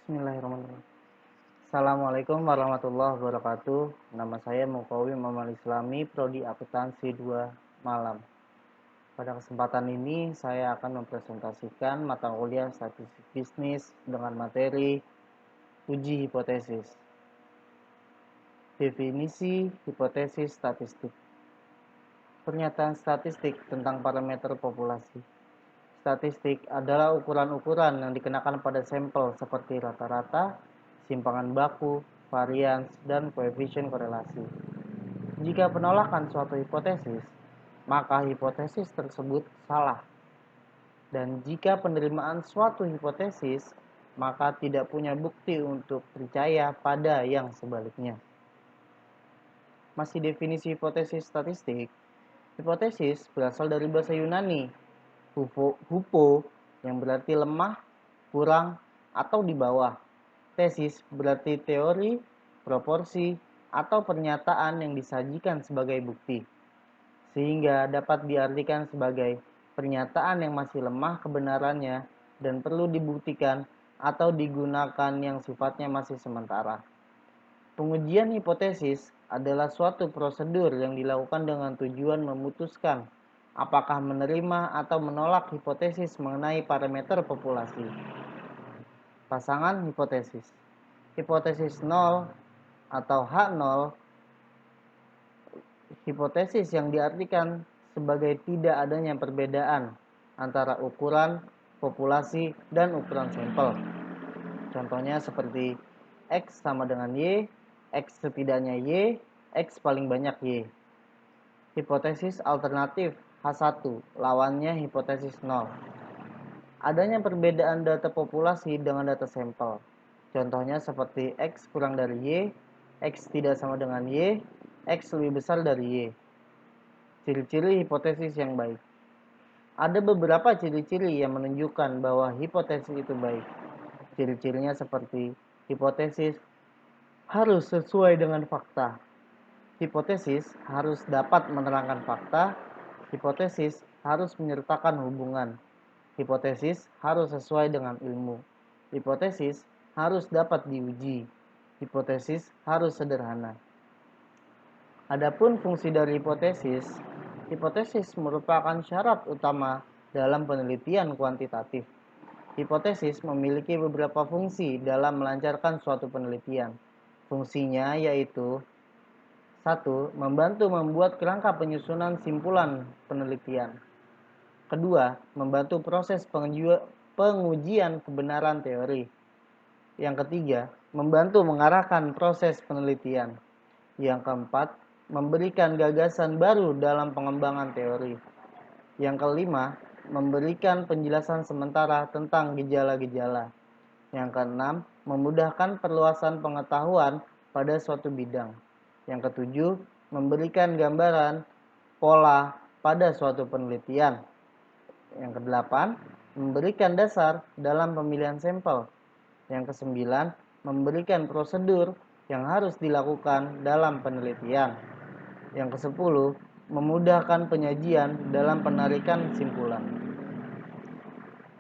Bismillahirrahmanirrahim. Assalamualaikum warahmatullahi wabarakatuh. Nama saya Mukawi Muhammad Islami, Prodi Akuntansi 2 Malam. Pada kesempatan ini saya akan mempresentasikan mata kuliah statistik bisnis dengan materi uji hipotesis. Definisi hipotesis statistik. Pernyataan statistik tentang parameter populasi. Statistik adalah ukuran-ukuran yang dikenakan pada sampel seperti rata-rata, simpangan baku, varians, dan koefisien korelasi. Jika penolakan suatu hipotesis, maka hipotesis tersebut salah. Dan jika penerimaan suatu hipotesis, maka tidak punya bukti untuk percaya pada yang sebaliknya. Masih definisi hipotesis statistik. Hipotesis berasal dari bahasa Yunani, hupo yang berarti lemah, kurang, atau di bawah. Tesis berarti teori, proporsi, atau pernyataan yang disajikan sebagai bukti. Sehingga dapat diartikan sebagai pernyataan yang masih lemah kebenarannya dan perlu dibuktikan atau digunakan yang sifatnya masih sementara. Pengujian hipotesis adalah suatu prosedur yang dilakukan dengan tujuan memutuskan apakah menerima atau menolak hipotesis mengenai parameter populasi. Pasangan hipotesis. Hipotesis 0 atau H0, hipotesis yang diartikan sebagai tidak adanya perbedaan antara ukuran populasi dan ukuran sampel. Contohnya seperti X sama dengan Y, X setidaknya Y, X paling banyak Y. Hipotesis alternatif H1, lawannya hipotesis 0. Adanya perbedaan data populasi dengan data sampel. Contohnya seperti X kurang dari Y, X tidak sama dengan Y, X lebih besar dari Y. Ciri-ciri hipotesis yang baik. Ada beberapa ciri-ciri yang menunjukkan bahwa hipotesis itu baik. Ciri-cirinya seperti hipotesis harus sesuai dengan fakta. Hipotesis harus dapat menerangkan fakta. Hipotesis harus menyertakan hubungan. Hipotesis harus sesuai dengan ilmu. Hipotesis harus dapat diuji. Hipotesis harus sederhana. Adapun fungsi dari hipotesis, hipotesis merupakan syarat utama dalam penelitian kuantitatif. Hipotesis memiliki beberapa fungsi dalam melancarkan suatu penelitian. Fungsinya yaitu 1. Membantu membuat kerangka penyusunan simpulan penelitian. Kedua, membantu proses pengujian kebenaran teori. Yang ketiga, membantu mengarahkan proses penelitian. Yang keempat, memberikan gagasan baru dalam pengembangan teori. Yang kelima, memberikan penjelasan sementara tentang gejala-gejala. Yang keenam, memudahkan perluasan pengetahuan pada suatu bidang. Yang ketujuh, memberikan gambaran pola pada suatu penelitian. Yang kedelapan, memberikan dasar dalam pemilihan sampel. Yang kesembilan, memberikan prosedur yang harus dilakukan dalam penelitian. Yang kesepuluh, memudahkan penyajian dalam penarikan simpulan.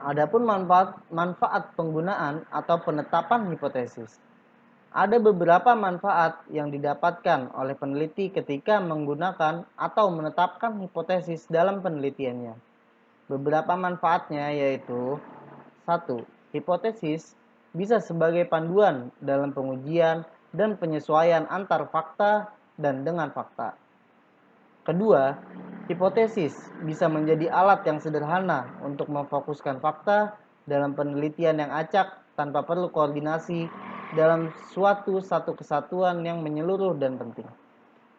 Adapun manfaat penggunaan atau penetapan hipotesis. Ada beberapa manfaat yang didapatkan oleh peneliti ketika menggunakan atau menetapkan hipotesis dalam penelitiannya. Beberapa manfaatnya yaitu 1. Hipotesis bisa sebagai panduan dalam pengujian dan penyesuaian antar fakta dan dengan fakta. Kedua, hipotesis bisa menjadi alat yang sederhana untuk memfokuskan fakta dalam penelitian yang acak tanpa perlu koordinasi dalam satu kesatuan yang menyeluruh dan penting.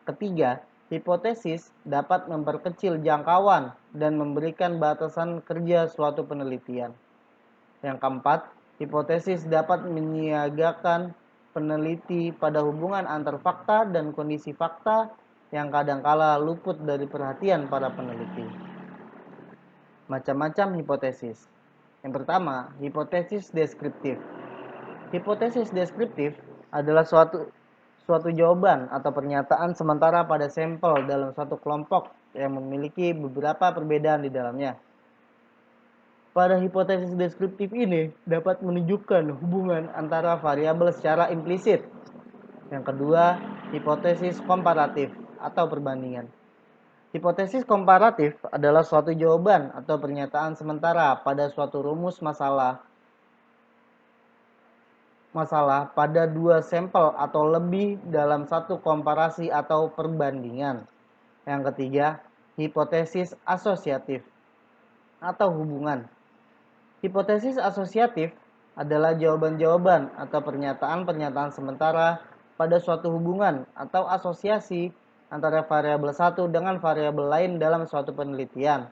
Ketiga, hipotesis dapat memperkecil jangkauan dan memberikan batasan kerja suatu penelitian. Yang keempat, hipotesis dapat menyiagakan peneliti pada hubungan antar fakta dan kondisi fakta yang kadangkala luput dari perhatian para peneliti. Macam-macam hipotesis. Yang pertama, hipotesis deskriptif. Hipotesis deskriptif adalah suatu jawaban atau pernyataan sementara pada sampel dalam suatu kelompok yang memiliki beberapa perbedaan di dalamnya. Pada hipotesis deskriptif ini dapat menunjukkan hubungan antara variabel secara implisit. Yang kedua, hipotesis komparatif atau perbandingan. Hipotesis komparatif adalah suatu jawaban atau pernyataan sementara pada suatu rumus masalah pada dua sampel atau lebih dalam satu komparasi atau perbandingan. Yang ketiga, hipotesis asosiatif atau hubungan. Hipotesis asosiatif adalah jawaban-jawaban atau pernyataan-pernyataan sementara pada suatu hubungan atau asosiasi antara variabel satu dengan variabel lain dalam suatu penelitian.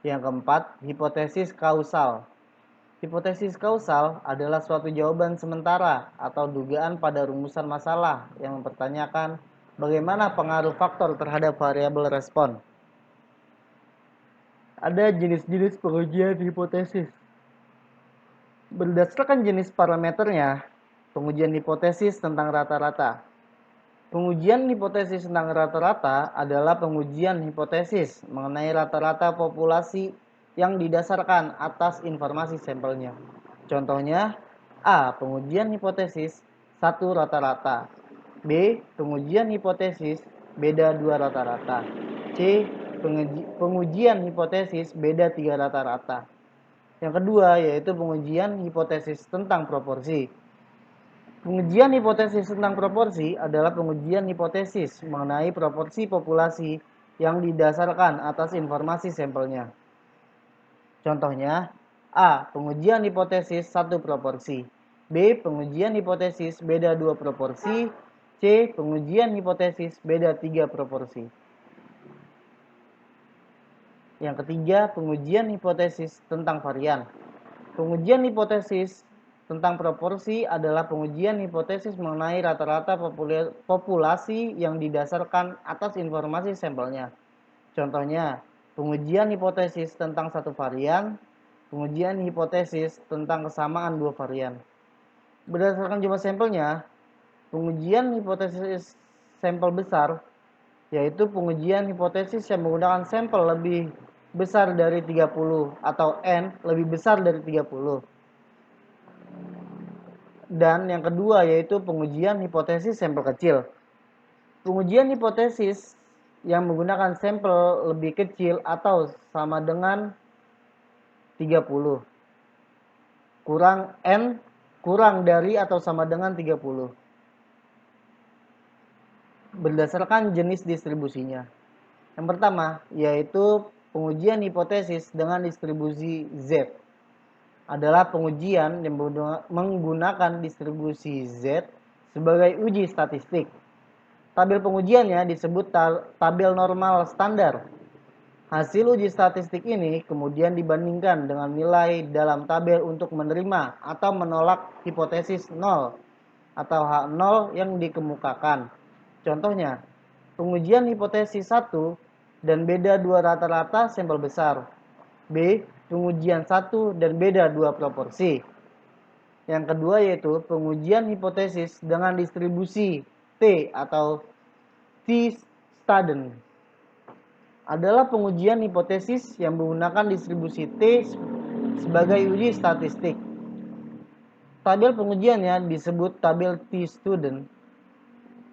Yang keempat, hipotesis kausal. Hipotesis kausal adalah suatu jawaban sementara atau dugaan pada rumusan masalah yang mempertanyakan bagaimana pengaruh faktor terhadap variabel respon. Ada jenis-jenis pengujian hipotesis. Berdasarkan jenis parameternya, pengujian hipotesis tentang rata-rata. Pengujian hipotesis tentang rata-rata adalah pengujian hipotesis mengenai rata-rata populasi yang didasarkan atas informasi sampelnya. Contohnya, A. Pengujian hipotesis 1 rata-rata. B. Pengujian hipotesis beda 2 rata-rata. C. Pengujian hipotesis beda 3 rata-rata. Yang kedua yaitu pengujian hipotesis tentang proporsi. Pengujian hipotesis tentang proporsi adalah pengujian hipotesis mengenai proporsi populasi yang didasarkan atas informasi sampelnya. Contohnya, A. Pengujian hipotesis 1 proporsi. B. Pengujian hipotesis beda 2 proporsi. C. Pengujian hipotesis beda 3 proporsi. Yang ketiga, pengujian hipotesis tentang varian. Pengujian hipotesis tentang proporsi adalah pengujian hipotesis mengenai rata-rata populasi yang didasarkan atas informasi sampelnya. Contohnya, pengujian hipotesis tentang satu varian, pengujian hipotesis tentang kesamaan dua varian. Berdasarkan jumlah sampelnya, pengujian hipotesis sampel besar yaitu pengujian hipotesis yang menggunakan sampel lebih besar dari 30 atau N lebih besar dari 30. Dan yang kedua yaitu pengujian hipotesis sampel kecil. Pengujian hipotesis yang menggunakan sampel lebih kecil atau sama dengan 30 kurang N kurang dari atau sama dengan 30. Berdasarkan jenis distribusinya. Yang pertama yaitu pengujian hipotesis dengan distribusi Z. Adalah pengujian yang menggunakan distribusi Z sebagai uji statistik. Tabel pengujiannya disebut tabel normal standar. Hasil uji statistik ini kemudian dibandingkan dengan nilai dalam tabel untuk menerima atau menolak hipotesis 0 atau H0 yang dikemukakan. Contohnya, pengujian hipotesis 1 dan beda 2 rata-rata sampel besar. B. Pengujian 1 dan beda 2 proporsi. Yang kedua yaitu pengujian hipotesis dengan distribusi T atau T-Student. Adalah pengujian hipotesis yang menggunakan distribusi T sebagai uji statistik. Tabel pengujiannya disebut tabel T-Student.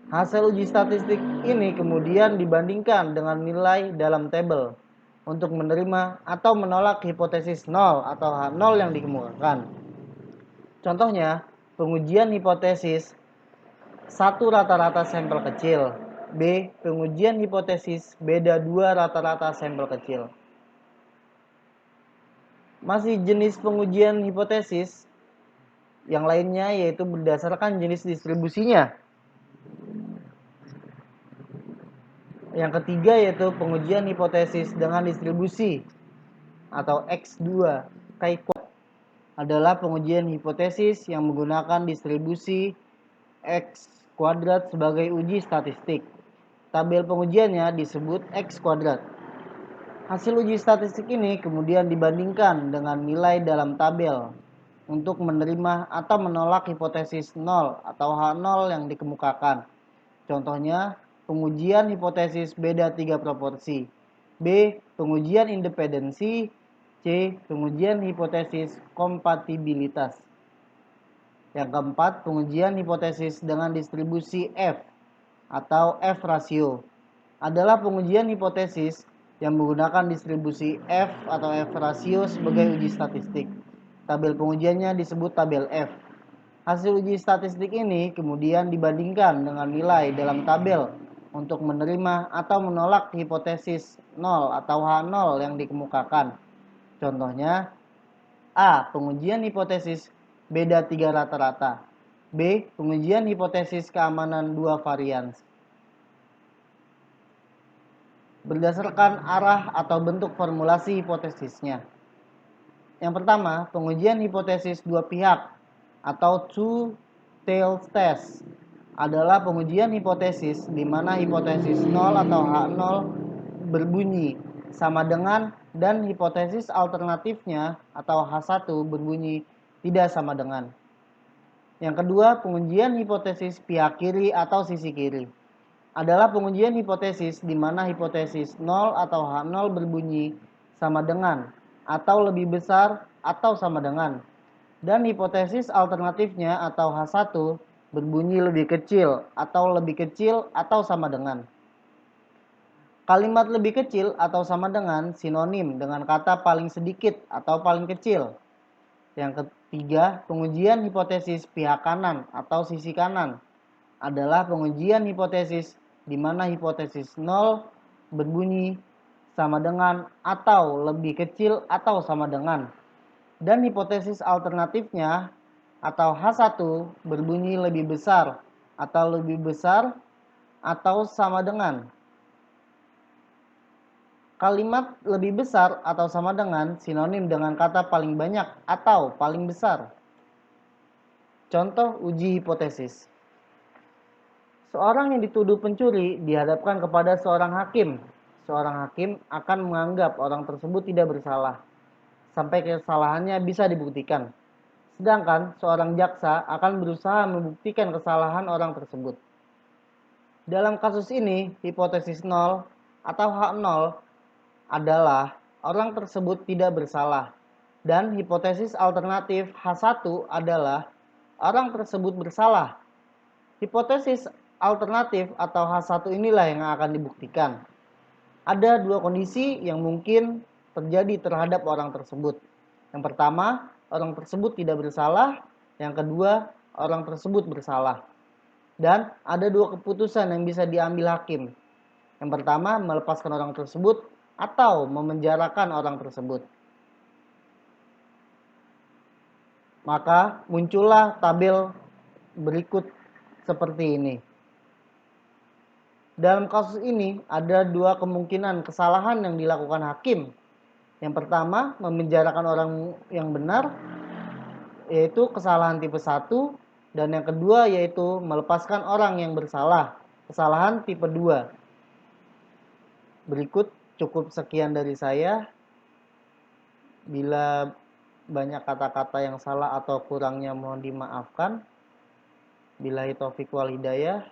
Hasil uji statistik ini kemudian dibandingkan dengan nilai dalam tabel untuk menerima atau menolak hipotesis 0 atau H0 yang dikemukakan. Contohnya, pengujian hipotesis 1 rata-rata sampel kecil. B. Pengujian hipotesis beda 2 rata-rata sampel kecil. Masih jenis pengujian hipotesis yang lainnya yaitu berdasarkan jenis distribusinya. Yang ketiga yaitu pengujian hipotesis dengan distribusi atau X2 chi-quad. Adalah pengujian hipotesis yang menggunakan distribusi X kuadrat sebagai uji statistik. Tabel pengujiannya disebut X kuadrat. Hasil uji statistik ini kemudian dibandingkan dengan nilai dalam tabel untuk menerima atau menolak hipotesis 0 atau H0 yang dikemukakan. Contohnya, pengujian hipotesis beda 3 proporsi. B. Pengujian independensi. C. Pengujian hipotesis kompatibilitas. Yang keempat, pengujian hipotesis dengan distribusi F atau F rasio adalah pengujian hipotesis yang menggunakan distribusi F atau F rasio sebagai uji statistik. Tabel pengujiannya disebut tabel F. Hasil uji statistik ini kemudian dibandingkan dengan nilai dalam tabel untuk menerima atau menolak hipotesis 0 atau H0 yang dikemukakan. Contohnya, A. Pengujian hipotesis beda 3 rata-rata. B. Pengujian hipotesis keamanan 2 varians. Berdasarkan arah atau bentuk formulasi hipotesisnya. Yang pertama, pengujian hipotesis dua pihak atau two-tailed test adalah pengujian hipotesis di mana hipotesis 0 atau H0 berbunyi sama dengan dan hipotesis alternatifnya atau H1 berbunyi tidak sama dengan. Yang kedua, pengujian hipotesis pihak kiri atau sisi kiri adalah pengujian hipotesis di mana hipotesis 0 atau H0 berbunyi sama dengan atau lebih besar atau sama dengan, dan hipotesis alternatifnya atau H1 berbunyi lebih kecil atau sama dengan. Kalimat lebih kecil atau sama dengan sinonim dengan kata paling sedikit atau paling kecil. Yang ketiga, pengujian hipotesis pihak kanan atau sisi kanan adalah pengujian hipotesis di mana hipotesis 0 berbunyi sama dengan atau lebih kecil atau sama dengan, dan hipotesis alternatifnya atau H1 berbunyi lebih besar atau sama dengan. Kalimat lebih besar atau sama dengan sinonim dengan kata paling banyak atau paling besar. Contoh uji hipotesis. Seorang yang dituduh pencuri dihadapkan kepada seorang hakim. Seorang hakim akan menganggap orang tersebut tidak bersalah sampai kesalahannya bisa dibuktikan. Sedangkan seorang jaksa akan berusaha membuktikan kesalahan orang tersebut. Dalam kasus ini, hipotesis 0 atau H0 adalah orang tersebut tidak bersalah, dan hipotesis alternatif H1 adalah orang tersebut bersalah. Hipotesis alternatif atau H1 inilah yang akan dibuktikan. Ada dua kondisi yang mungkin terjadi terhadap orang tersebut. Yang pertama, orang tersebut tidak bersalah. Yang kedua, orang tersebut bersalah. Dan ada dua keputusan yang bisa diambil hakim. Yang pertama, melepaskan orang tersebut atau memenjarakan orang tersebut. Maka muncullah tabel berikut seperti ini. Dalam kasus ini ada dua kemungkinan kesalahan yang dilakukan hakim. Yang pertama, memenjarakan orang yang benar, yaitu kesalahan tipe 1, dan yang kedua yaitu melepaskan orang yang bersalah, kesalahan tipe 2. Berikut cukup sekian dari saya. Bila banyak kata-kata yang salah atau kurangnya mohon dimaafkan. Billahi taufiq wal hidayah.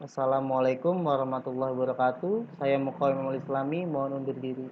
Assalamualaikum warahmatullahi wabarakatuh. Saya Muqawwimul Islami, mohon undur diri.